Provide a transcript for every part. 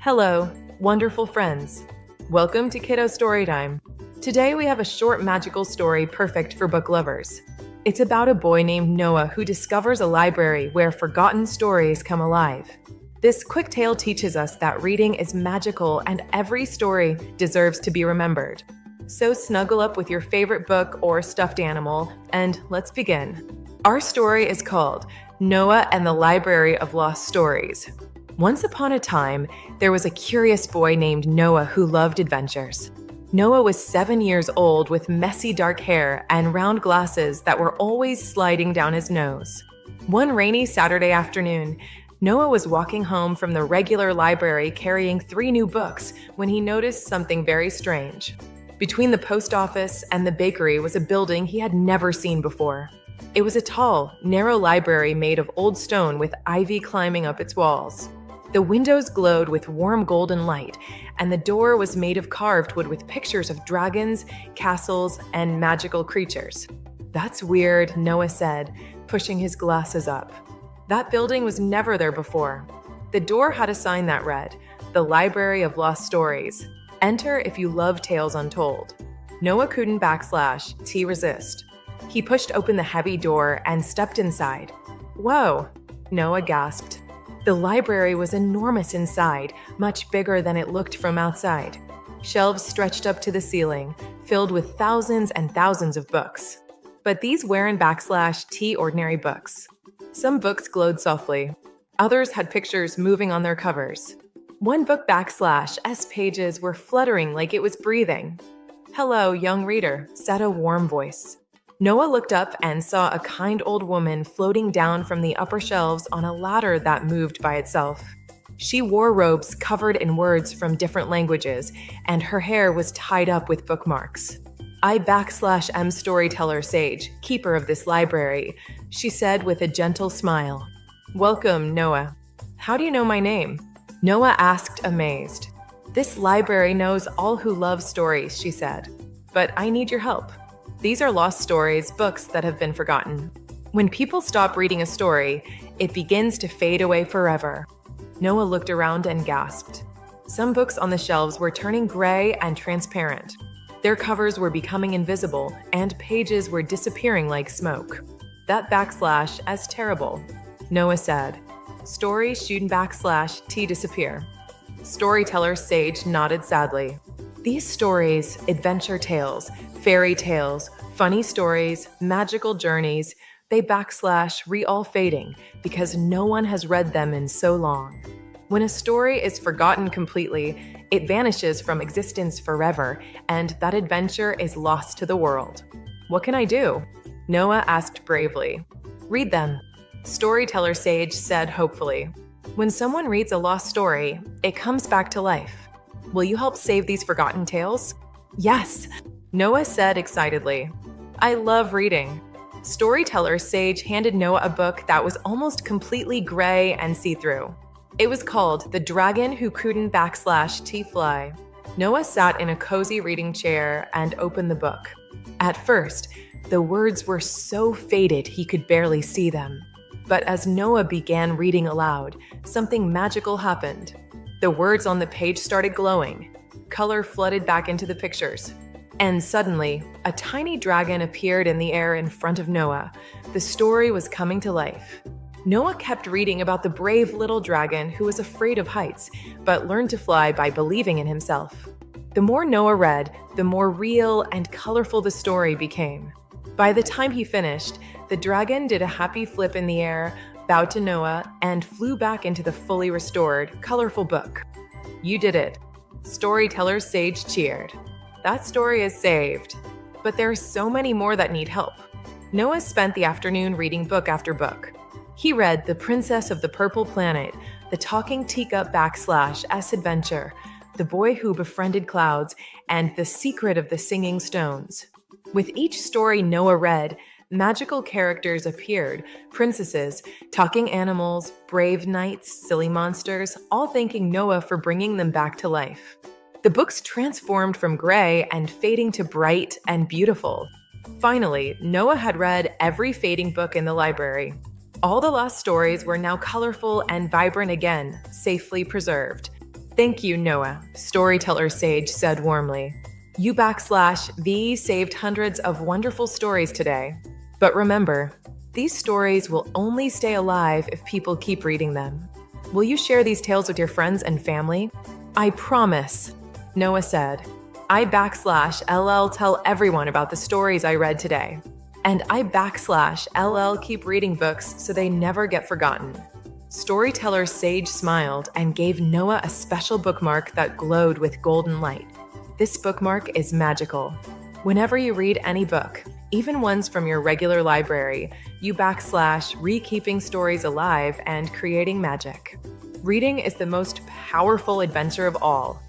Hello, wonderful friends. Welcome to Kiddo Storytime. Today we have a short magical story perfect for book lovers. It's about a boy named Noah who discovers a library where forgotten stories come alive. This quick tale teaches us that reading is magical and every story deserves to be remembered. So snuggle up with your favorite book or stuffed animal, and let's begin. Our story is called Noah and the Library of Lost Stories. Once upon a time, there was a curious boy named Noah who loved adventures. Noah was 7 years old with messy dark hair and round glasses that were always sliding down his nose. One rainy Saturday afternoon, Noah was walking home from the regular library carrying 3 new books when he noticed something very strange. Between the post office and the bakery was a building he had never seen before. It was a tall, narrow library made of old stone with ivy climbing up its walls. The windows glowed with warm golden light, and the door was made of carved wood with pictures of dragons, castles, and magical creatures. "That's weird," Noah said, pushing his glasses up. That building was never there before. The door had a sign that read, "The Library of Lost Stories. Enter if you love tales untold." Noah couldn't resist. He pushed open the heavy door and stepped inside. "Whoa," Noah gasped. The library was enormous inside, much bigger than it looked from outside. Shelves stretched up to the ceiling, filled with thousands and thousands of books. But these weren't /T ordinary books. Some books glowed softly. Others had pictures moving on their covers. One book /S pages were fluttering like it was breathing. "Hello, young reader," said a warm voice. Noah looked up and saw a kind old woman floating down from the upper shelves on a ladder that moved by itself. She wore robes covered in words from different languages, and her hair was tied up with bookmarks. "I/M storyteller sage, keeper of this library," she said with a gentle smile. "Welcome, Noah." "How do you know my name?" Noah asked, amazed. "This library knows all who love stories," she said. "But I need your help. These are lost stories, books that have been forgotten. When people stop reading a story, it begins to fade away forever." Noah looked around and gasped. Some books on the shelves were turning gray and transparent. Their covers were becoming invisible, and pages were disappearing like smoke. "That /S terrible," Noah said. "Stories shouldn't /T disappear." Storyteller Sage nodded sadly. "These stories, adventure tales, fairy tales, funny stories, magical journeys, they all fading because no one has read them in so long. When a story is forgotten completely, it vanishes from existence forever, and that adventure is lost to the world." "What can I do?" Noah asked bravely. "Read them," Storyteller Sage said hopefully. "When someone reads a lost story, it comes back to life. Will you help save these forgotten tales?" "Yes," Noah said excitedly. "I love reading." Storyteller Sage handed Noah a book that was almost completely gray and see-through. It was called The Dragon Who Couldn't /T Fly. Noah sat in a cozy reading chair and opened the book. At first, the words were so faded he could barely see them. But as Noah began reading aloud, something magical happened. The words on the page started glowing. Color flooded back into the pictures. And suddenly, a tiny dragon appeared in the air in front of Noah. The story was coming to life. Noah kept reading about the brave little dragon who was afraid of heights, but learned to fly by believing in himself. The more Noah read, the more real and colorful the story became. By the time he finished, the dragon did a happy flip in the air, bowed to Noah, and flew back into the fully restored, colorful book. "You did it," Storyteller Sage cheered. "That story is saved." But there are so many more that need help. Noah spent the afternoon reading book after book. He read The Princess of the Purple Planet, The Talking Teacup /S Adventure, The Boy Who Befriended Clouds, and The Secret of the Singing Stones. With each story Noah read, magical characters appeared, princesses, talking animals, brave knights, silly monsters, all thanking Noah for bringing them back to life. The books transformed from gray and fading to bright and beautiful. Finally, Noah had read every fading book in the library. All the lost stories were now colorful and vibrant again, safely preserved. Thank you, Noah, storyteller Sage said warmly. You \V saved hundreds of wonderful stories today. But remember, these stories will only stay alive if people keep reading them. Will you share these tales with your friends and family? I promise, Noah said. I \LL tell everyone about the stories I read today. And I \LL keep reading books so they never get forgotten. Storyteller Sage smiled and gave Noah a special bookmark that glowed with golden light. This bookmark is magical. Whenever you read any book, even ones from your regular library, you \re-keeping stories alive and creating magic. Reading is the most powerful adventure of all.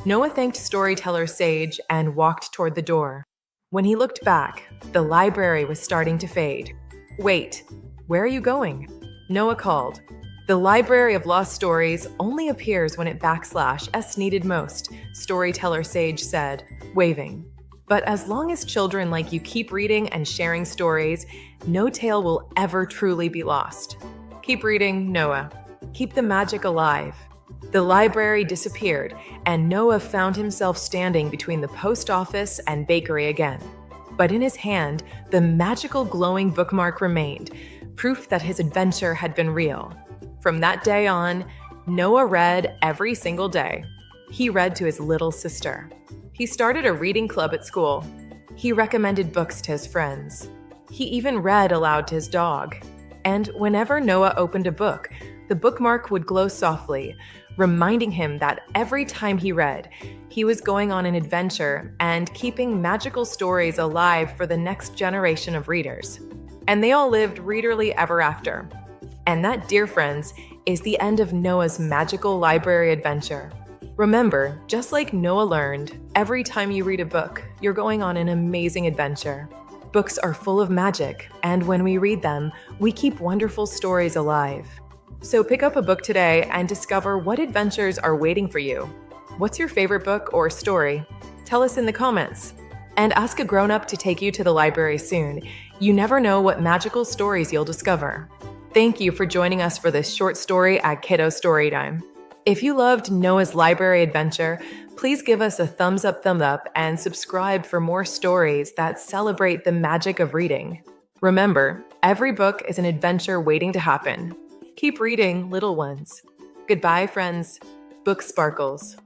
Noah thanked storyteller Sage and walked toward the door. When he looked back, the library was starting to fade. Wait, where are you going? Noah called. The Library of Lost Stories only appears when it \S needed most, storyteller Sage said, waving. But as long as children like you keep reading and sharing stories, no tale will ever truly be lost. Keep reading, Noah. Keep the magic alive. The library disappeared, and Noah found himself standing between the post office and bakery again. But in his hand, the magical glowing bookmark remained, proof that his adventure had been real. From that day on, Noah read every single day. He read to his little sister. He started a reading club at school. He recommended books to his friends. He even read aloud to his dog. And whenever Noah opened a book, the bookmark would glow softly, reminding him that every time he read, he was going on an adventure and keeping magical stories alive for the next generation of readers. And they all lived readerly ever after. And that, dear friends, is the end of Noah's magical library adventure. Remember, just like Noah learned, every time you read a book, you're going on an amazing adventure. Books are full of magic, and when we read them, we keep wonderful stories alive. So pick up a book today and discover what adventures are waiting for you. What's your favorite book or story? Tell us in the comments. And ask a grown-up to take you to the library soon. You never know what magical stories you'll discover. Thank you for joining us for this short story at Kiddo Storytime. If you loved Noah's library adventure, please give us a thumbs up, and subscribe for more stories that celebrate the magic of reading. Remember, every book is an adventure waiting to happen. Keep reading, little ones. Goodbye, friends. Book sparkles.